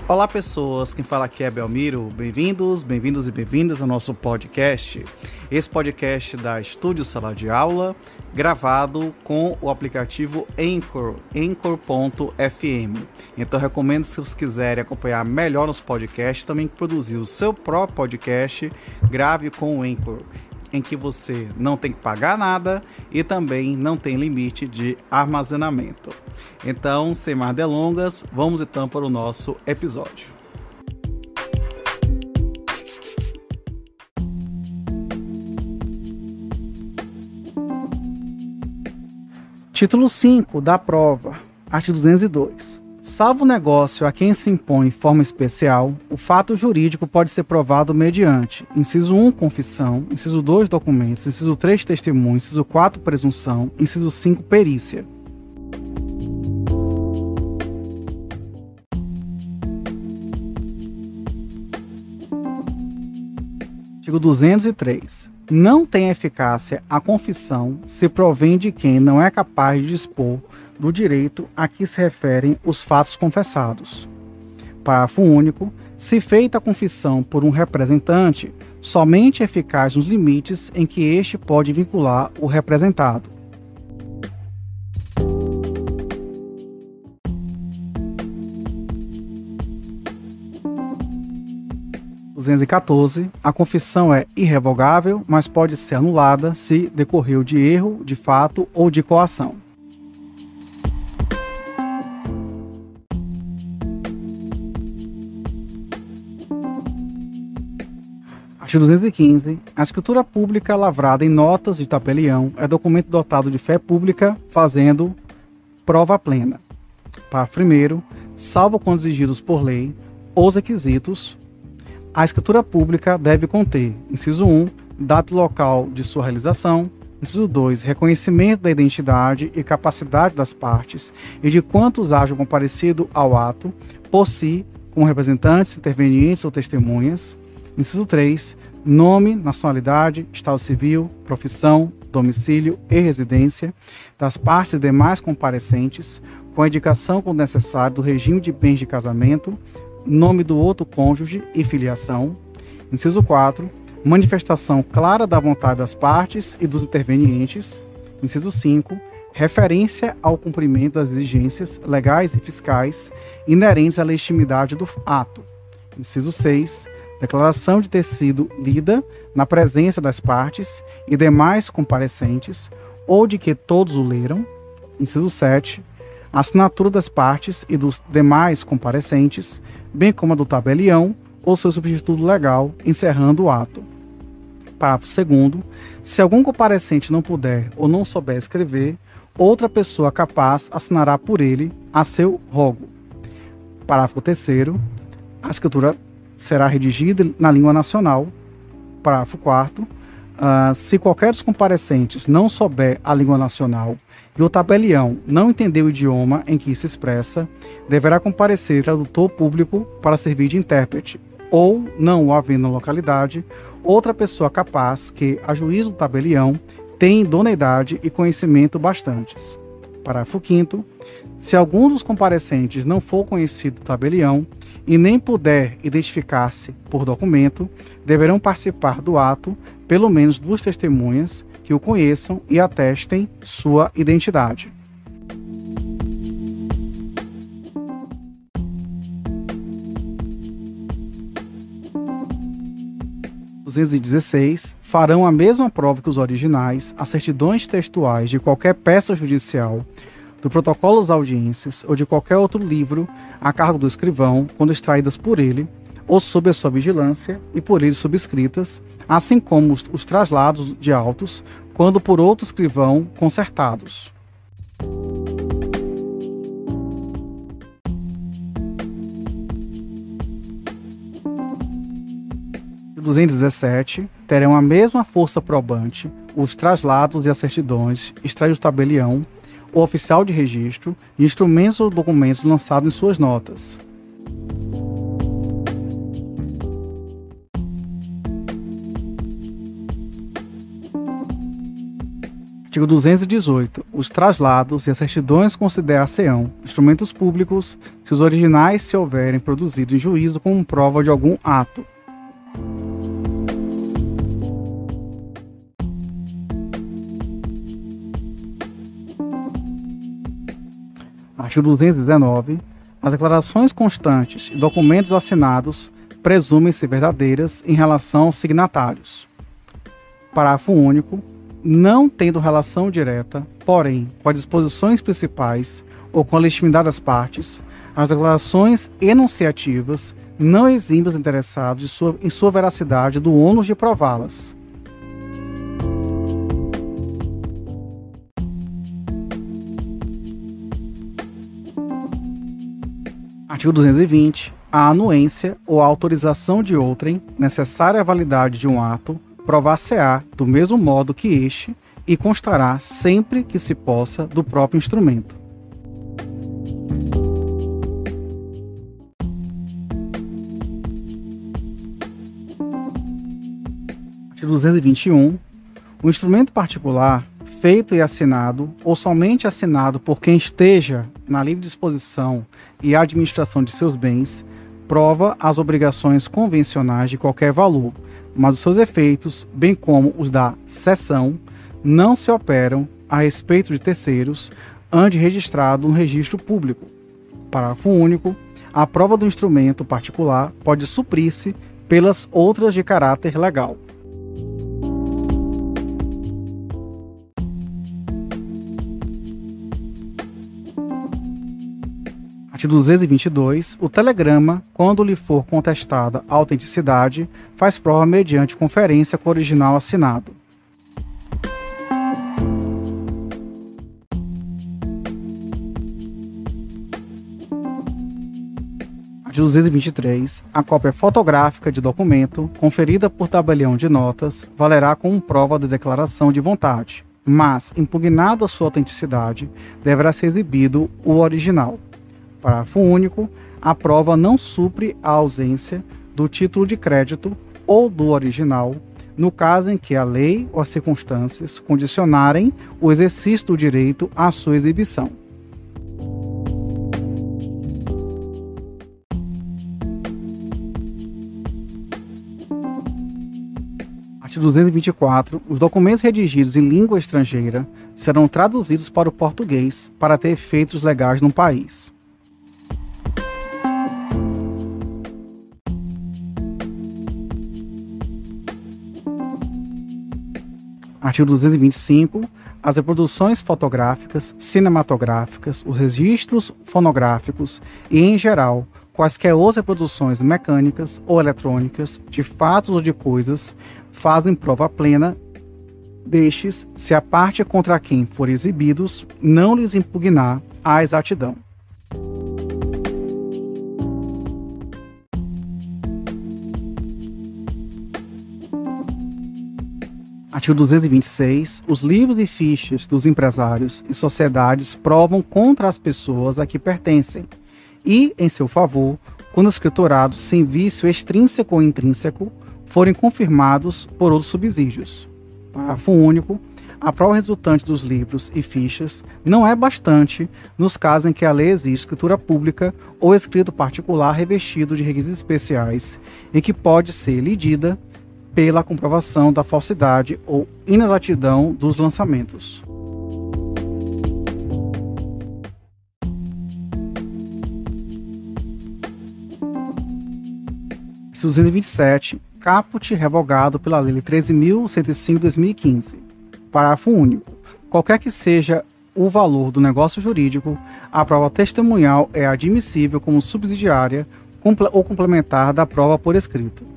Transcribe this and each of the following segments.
Olá pessoas, quem fala aqui é Belmiro, bem-vindos e bem-vindas ao nosso podcast. Esse podcast da Estúdio Sala de Aula, gravado com o aplicativo Anchor, Anchor.fm. Então recomendo, se vocês quiserem acompanhar melhor nos podcasts, também produzir o seu próprio podcast, grave com o Anchor, em que você não tem que pagar nada e também não tem limite de armazenamento. Então, sem mais delongas, vamos então para o nosso episódio. Título 5 da prova, artigo 202. Salvo o negócio a quem se impõe forma especial, o fato jurídico pode ser provado mediante: inciso 1, confissão; inciso 2, documentos; inciso 3, testemunho; inciso 4, presunção; inciso 5, perícia. Artigo 203. Não tem eficácia a confissão se provém de quem não é capaz de dispor do direito a que se referem os fatos confessados. Parágrafo único. Se feita a confissão por um representante, somente é eficaz nos limites em que este pode vincular o representado. Artigo 214. A confissão é irrevogável, mas pode ser anulada se decorreu de erro, de fato ou de coação. Artigo 215. A escritura pública lavrada em notas de tabelião é documento dotado de fé pública, fazendo prova plena. Parágrafo 1º. Salvo quando exigidos por lei os requisitos, a escritura pública deve conter: inciso 1, data e local de sua realização; inciso 2, reconhecimento da identidade e capacidade das partes e de quantos hajam comparecido ao ato, por si, como representantes, intervenientes ou testemunhas; inciso 3, nome, nacionalidade, estado civil, profissão, domicílio e residência das partes e demais comparecentes, com a indicação, quando necessário, do regime de bens de casamento, nome do outro cônjuge e filiação; inciso 4, manifestação clara da vontade das partes e dos intervenientes; inciso 5, referência ao cumprimento das exigências legais e fiscais inerentes à legitimidade do ato; inciso 6, declaração de ter sido lida na presença das partes e demais comparecentes, ou de que todos o leram; inciso 7, assinatura das partes e dos demais comparecentes, bem como a do tabelião ou seu substituto legal, encerrando o ato. Parágrafo 2º. Se algum comparecente não puder ou não souber escrever, outra pessoa capaz assinará por ele a seu rogo. Parágrafo 3º. A escritura será redigida na língua nacional. Parágrafo 4º. Se qualquer dos comparecentes não souber a língua nacional e o tabelião não entender o idioma em que se expressa, deverá comparecer tradutor público para servir de intérprete, ou, não o havendo na localidade, outra pessoa capaz que, a juízo do tabelião, tem idoneidade e conhecimento bastantes. Parágrafo 5º. Se algum dos comparecentes não for conhecido do tabelião e nem puder identificar-se por documento, deverão participar do ato pelo menos 2 testemunhas que o conheçam e atestem sua identidade. Artigo 216. Farão a mesma prova que os originais, as certidões textuais de qualquer peça judicial, do protocolo das audiências ou de qualquer outro livro a cargo do escrivão, quando extraídas por ele, ou sob a sua vigilância e por ele subscritas, assim como os traslados de autos, quando por outro escrivão concertados. 217, terão a mesma força probante os traslados e as certidões, extraídos do tabelião, o oficial de registro, e instrumentos ou documentos lançados em suas notas. Artigo 218. Os traslados e as certidões considerar-se-ão instrumentos públicos se os originais se houverem produzido em juízo como prova de algum ato. Artigo 219. As declarações constantes e documentos assinados presumem-se verdadeiras em relação aos signatários. Parágrafo único. Não tendo relação direta, porém, com as disposições principais ou com a legitimidade das partes, as declarações enunciativas não eximem os interessados em sua veracidade do ônus de prová-las. Artigo 220. A anuência ou a autorização de outrem, necessária à validade de um ato, provar-se-á do mesmo modo que este e constará sempre que se possa do próprio instrumento. Artigo 221. O instrumento particular, feito e assinado, ou somente assinado por quem esteja na livre disposição e administração de seus bens, prova as obrigações convencionais de qualquer valor, mas os seus efeitos, bem como os da cessão, não se operam a respeito de terceiros, ante registrado no registro público. Parágrafo único. A prova do instrumento particular pode suprir-se pelas outras de caráter legal. Artigo 222. O telegrama, quando lhe for contestada a autenticidade, faz prova mediante conferência com o original assinado. Artigo 223. A cópia fotográfica de documento, conferida por tabelião de notas, valerá como prova da declaração de vontade, mas, impugnada sua autenticidade, deverá ser exibido o original. Parágrafo único. A prova não supre a ausência do título de crédito ou do original, no caso em que a lei ou as circunstâncias condicionarem o exercício do direito à sua exibição. Artigo 224. Os documentos redigidos em língua estrangeira serão traduzidos para o português para ter efeitos legais no país. Artigo 225. As reproduções fotográficas, cinematográficas, os registros fonográficos e, em geral, quaisquer outras reproduções mecânicas ou eletrônicas de fatos ou de coisas fazem prova plena destes se a parte contra quem forem exibidos não lhes impugnar a exatidão. Artigo 226. Os livros e fichas dos empresários e sociedades provam contra as pessoas a que pertencem e, em seu favor, quando escriturados sem vício extrínseco ou intrínseco, forem confirmados por outros subsídios. Parágrafo único. A prova resultante dos livros e fichas não é bastante nos casos em que a lei exige escritura pública ou escrito particular revestido de requisitos especiais e que pode ser lidida pela comprovação da falsidade ou inexatidão dos lançamentos. Artigo 227. Caput revogado pela Lei 13.105/2015. Parágrafo único. Qualquer que seja o valor do negócio jurídico, a prova testemunhal é admissível como subsidiária ou complementar da prova por escrito.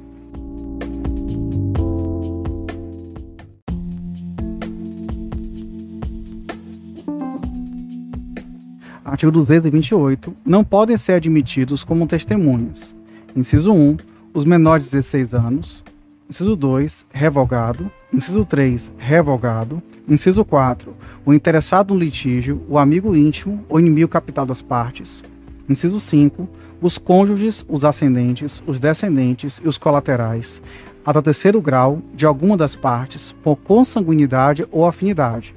Artigo 228. Não podem ser admitidos como testemunhas. Inciso 1. Os menores de 16 anos. Inciso 2. Revogado. Inciso 3. Revogado. Inciso 4. O interessado no litígio, o amigo íntimo ou inimigo capital das partes. Inciso 5. Os cônjuges, os ascendentes, os descendentes e os colaterais, até o terceiro grau de alguma das partes, por consanguinidade ou afinidade.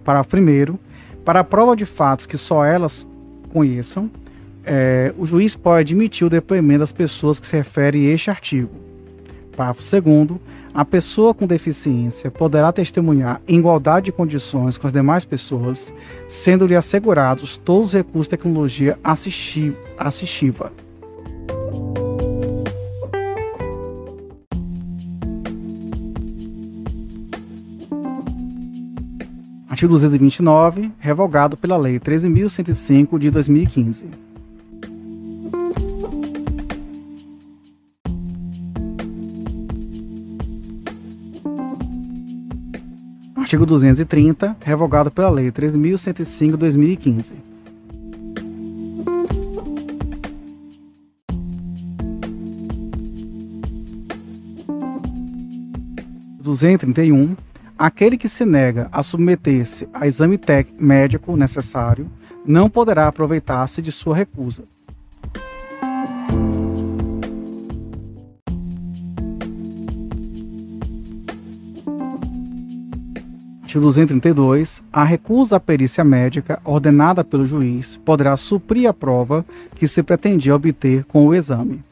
Parágrafo 1º. Para a prova de fatos que só elas conheçam, o juiz pode admitir o depoimento das pessoas que se refere a este artigo. Parágrafo 2º. A pessoa com deficiência poderá testemunhar em igualdade de condições com as demais pessoas, sendo-lhe assegurados todos os recursos de tecnologia assistiva. Artigo 229, revogado pela Lei 13.105 de 2015. Artigo 230, revogado pela Lei 13.105 de 2015. Artigo 231. Aquele que se nega a submeter-se a exame médico necessário não poderá aproveitar-se de sua recusa. Artigo 232. A recusa à perícia médica ordenada pelo juiz poderá suprir a prova que se pretendia obter com o exame.